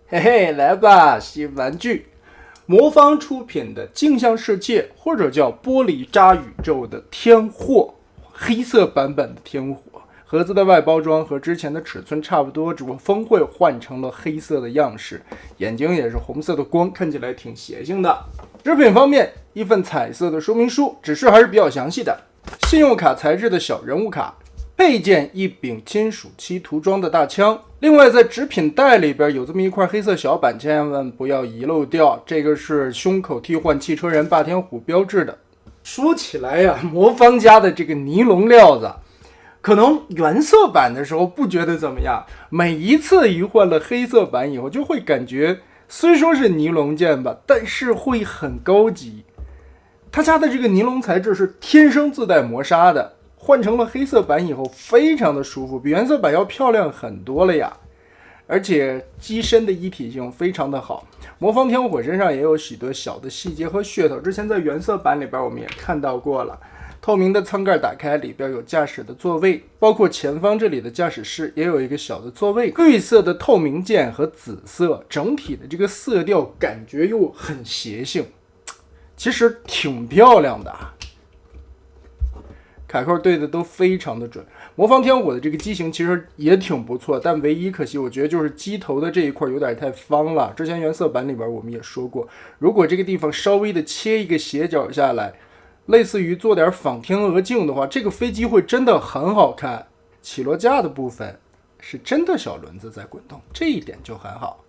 嘿嘿，来吧，新玩具！魔方出品的镜像世界，或者叫玻璃渣宇宙的天火，黑色版本的天火。盒子的外包装和之前的尺寸差不多，只不过峰会换成了黑色的样式，眼睛也是红色的光，看起来挺邪性的。制品方面，一份彩色的说明书，指示还是比较详细的。信用卡材质的小人物卡，配件一柄金属漆涂装的大枪。另外，在纸品袋里边有这么一块黑色小板，千万不要遗漏掉。这个是胸口替换汽车人霸天虎标志的。说起来呀，魔方家的这个尼龙料子，可能原色版的时候不觉得怎么样，每一次一换了黑色版以后，就会感觉虽说是尼龙件吧，但是会很高级。他家的这个尼龙材质是天生自带磨砂的。换成了黑色版以后，非常的舒服，比原色版要漂亮很多了呀！而且机身的一体性非常的好，魔方天火身上也有许多小的细节和噱头，之前在原色版里边我们也看到过了。透明的舱盖打开，里边有驾驶的座位，包括前方这里的驾驶室也有一个小的座位。绿色的透明件和紫色，整体的这个色调感觉又很邪性，其实挺漂亮的啊。卡扣对的都非常的准，魔方天火的这个机型其实也挺不错，但唯一可惜我觉得就是机头的这一块有点太方了。之前原色版里边我们也说过，如果这个地方稍微的切一个斜角下来，类似于做点仿天鹅镜的话，这个飞机会真的很好看。起落架的部分是真的小轮子在滚动，这一点就很好。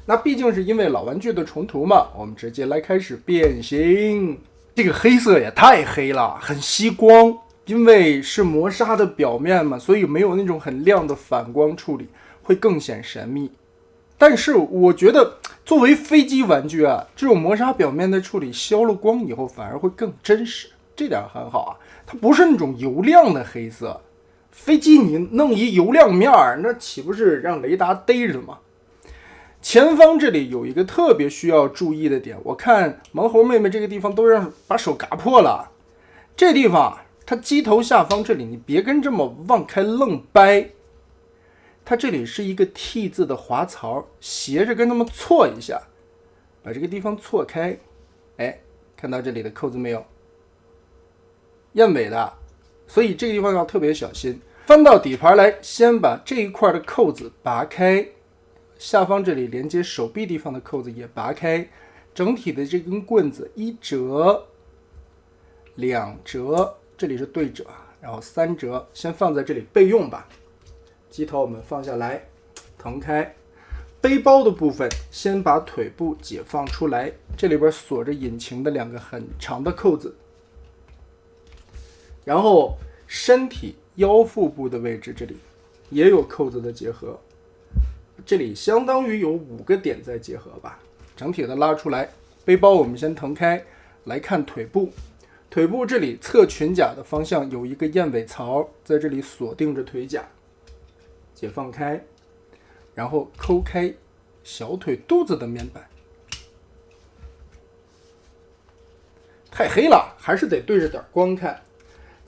那毕竟是因为老玩具的重涂嘛，我们直接来开始变形。这个黑色也太黑了，很吸光。因为是磨砂的表面嘛，所以没有那种很亮的反光处理，会更显神秘。但是我觉得作为飞机玩具啊，这种磨砂表面的处理消了光以后反而会更真实，这点很好啊。它不是那种油亮的黑色，飞机你弄一油亮面儿，那岂不是让雷达逮着吗？前方这里有一个特别需要注意的点，我看盲猴妹妹这个地方都让把手嘎破了。这地方它机头下方这里，你别跟这么往开愣掰，它这里是一个 T 字的滑槽，斜着跟它们错一下，把这个地方错开。哎，看到这里的扣子没有？燕尾的，所以这个地方要特别小心。翻到底盘来，先把这一块的扣子拔开，下方这里连接手臂地方的扣子也拔开，整体的这根棍子一折、两折。这里是对折，然后三折，先放在这里备用吧。机头我们放下来，腾开。背包的部分先把腿部解放出来，这里边锁着引擎的两个很长的扣子。然后身体腰腹部的位置这里也有扣子的结合，这里相当于有5个点在结合吧。整体的拉出来，背包我们先腾开，来看腿部。腿部这里侧裙甲的方向有一个燕尾槽，在这里锁定着腿甲，解放开，然后抠开小腿肚子的面板。太黑了，还是得对着点光看。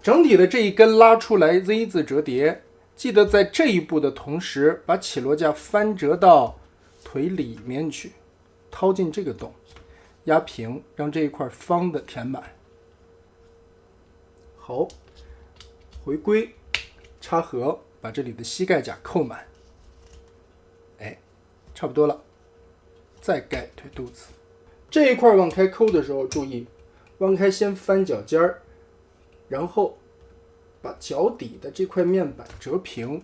整体的这一根拉出来 Z 字折叠，记得在这一步的同时，把起落架翻折到腿里面去，掏进这个洞，压平，让这一块方的填满。好，回归插合，把这里的膝盖甲扣满。哎，差不多了，再盖腿肚子。这一块往开扣的时候注意，往开先翻脚尖儿，然后把脚底的这块面板折平，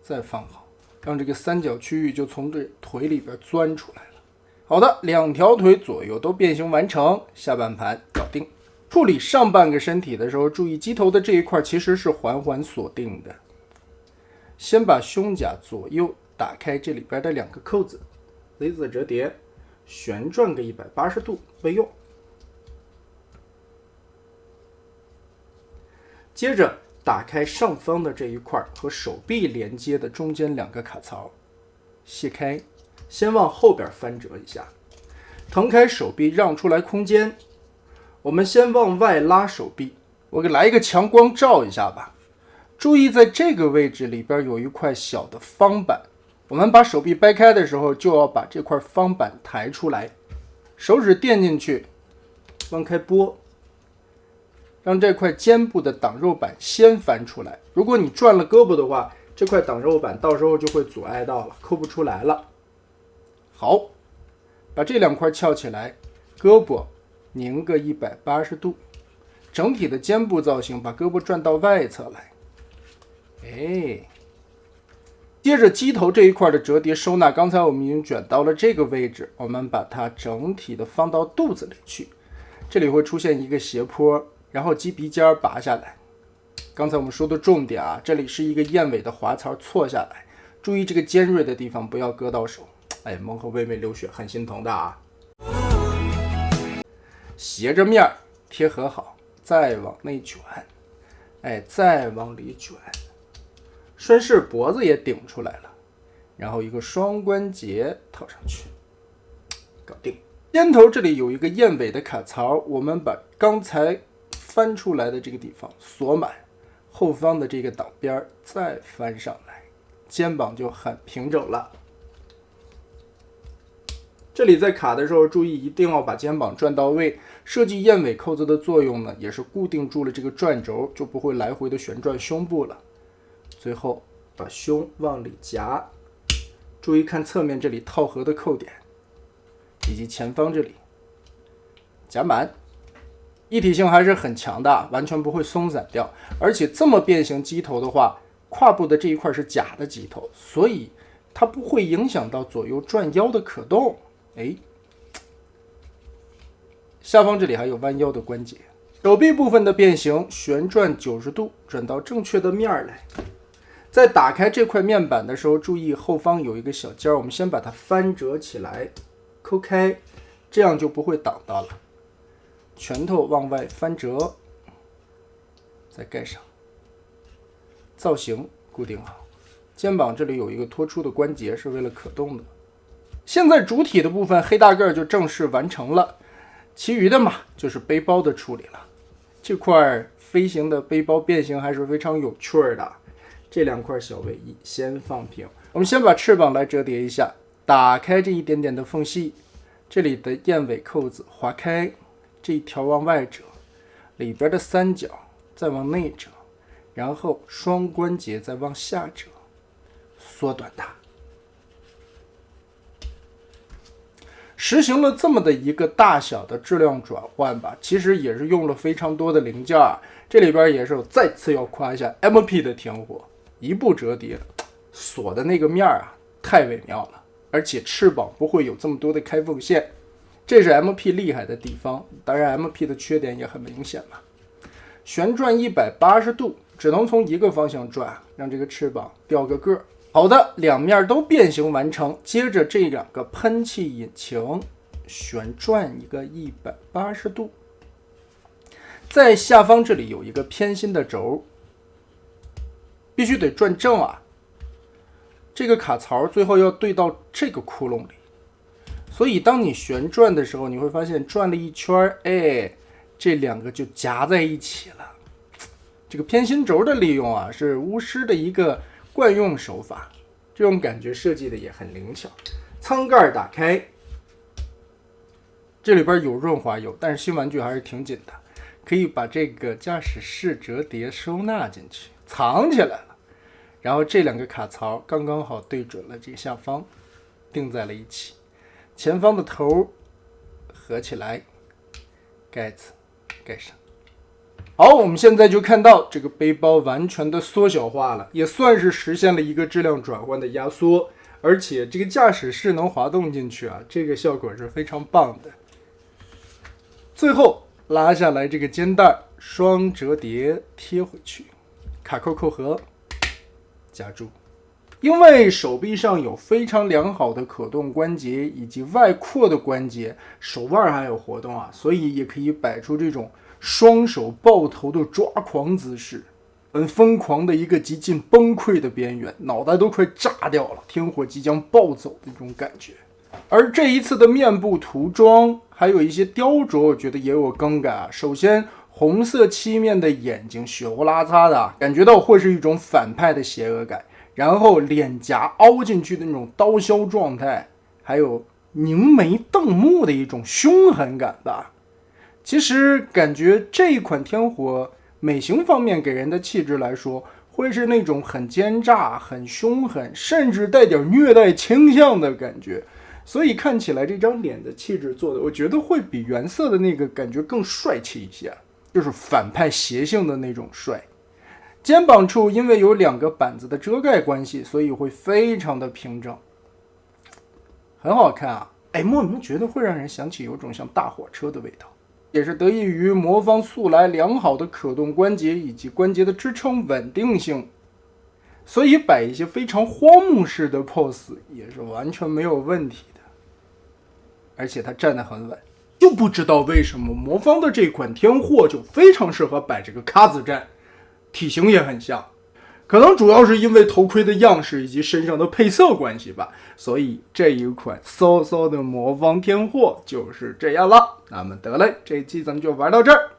再放好，让这个三角区域就从这腿里边钻出来了。好的，2条腿左右都变形完成，下半盘搞定。处理上半个身体的时候，注意机头的这一块其实是环环锁定的。先把胸甲左右打开，这里边的2个扣子 Z 字折叠，旋转个180度备用。接着打开上方的这一块和手臂连接的中间2个卡槽，卸开，先往后边翻折一下，腾开手臂让出来空间。我们先往外拉手臂，我给来一个强光照一下吧。注意在这个位置里边有一块小的方板，我们把手臂掰开的时候，就要把这块方板抬出来，手指垫进去，往开拨，让这块肩部的挡肉板先翻出来。如果你转了胳膊的话，这块挡肉板到时候就会阻碍到了，扣不出来了。好，把这两块翘起来，胳膊拧个180度，整体的肩部造型，把胳膊转到外侧来。接着机头这一块的折叠收纳，刚才我们已经卷到了这个位置，我们把它整体的放到肚子里去，这里会出现一个斜坡，然后鸡鼻尖拔下来。刚才我们说的重点啊，这里是一个燕尾的滑槽错下来，注意这个尖锐的地方不要割到手。萌和微微流血，很心疼的啊。斜着面贴合好，再往内卷，再往里卷，顺势脖子也顶出来了，然后一个双关节套上去，搞定。肩头这里有一个燕尾的卡槽，我们把刚才翻出来的这个地方锁满，后方的这个挡边再翻上来，肩膀就很平整了。这里在卡的时候注意一定要把肩膀转到位，设计燕尾扣子的作用呢，也是固定住了这个转轴，就不会来回的旋转胸部了。最后把胸往里夹，注意看侧面这里套合的扣点，以及前方这里夹满，一体性还是很强的，完全不会松散掉。而且这么变形机头的话，胯部的这一块是假的机头，所以它不会影响到左右转腰的可动。下方这里还有弯腰的关节。手臂部分的变形，旋转90度，转到正确的面来。在打开这块面板的时候，注意后方有一个小尖，我们先把它翻折起来，抠开，这样就不会挡到了。拳头往外翻折，再盖上，造型固定好。肩膀这里有一个拖出的关节，是为了可动的。现在主体的部分黑大个就正式完成了，其余的嘛就是背包的处理了。这块飞行的背包变形还是非常有趣的。这两块小尾翼先放平，我们先把翅膀来折叠一下，打开这一点点的缝隙，这里的燕尾扣子划开，这一条往外折，里边的三角再往内折，然后双关节再往下折，缩短它。实行了这么的一个大小的质量转换吧，其实也是用了非常多的零件啊。这里边也是再次要夸一下 MP 的天火，一步折叠，锁的那个面啊太微妙了，而且翅膀不会有这么多的开缝线，这是 MP 厉害的地方。当然 MP 的缺点也很明显嘛，旋转180度，只能从一个方向转，让这个翅膀掉个个。好的，两面都变形完成。接着这两个喷气引擎旋转一个180度，在下方这里有一个偏心的轴，必须得转正啊。这个卡槽最后要对到这个窟窿里，所以当你旋转的时候，你会发现转了一圈，这两个就夹在一起了。这个偏心轴的利用啊，是巫师的一个惯用手法，这种感觉设计的也很灵巧。舱盖打开，这里边有润滑油，但是新玩具还是挺紧的，可以把这个驾驶室折叠收纳进去，藏起来了。然后这两个卡槽刚刚好对准了这个下方，定在了一起。前方的头合起来，盖子盖上。好，我们现在就看到这个背包完全的缩小化了，也算是实现了一个质量转换的压缩，而且这个驾驶室能滑动进去啊，这个效果是非常棒的。最后拉下来这个肩带，双折叠贴回去，卡扣扣合，夹住。因为手臂上有非常良好的可动关节以及外扩的关节，手腕还有活动啊，所以也可以摆出这种双手抱头的抓狂姿势，很疯狂的一个极尽崩溃的边缘，脑袋都快炸掉了，天火即将暴走的这种感觉。而这一次的面部涂装还有一些雕琢，我觉得也有更改啊。首先红色漆面的眼睛血呼啦擦的，感觉到会是一种反派的邪恶感，然后脸颊凹进去的那种刀削状态，还有凝眉瞪目的一种凶狠感吧。其实感觉这一款天火美型方面给人的气质来说，会是那种很奸诈、很凶狠，甚至带点虐待倾向的感觉。所以看起来这张脸的气质做的，我觉得会比原色的那个感觉更帅气一些，就是反派邪性的那种帅。肩膀处因为有2个板子的遮盖关系，所以会非常的平整，很好看啊！哎，莫名觉得会让人想起有种像大火车的味道，也是得益于魔方素来良好的可动关节以及关节的支撑稳定性，所以摆一些非常荒木式的 pose 也是完全没有问题的，而且它站得很稳。就不知道为什么魔方的这款天货就非常适合摆这个卡子站，体型也很像，可能主要是因为头盔的样式以及身上的配色关系吧，所以这一款嗖嗖的魔方天货就是这样了。那么得嘞，这一期咱们就玩到这儿。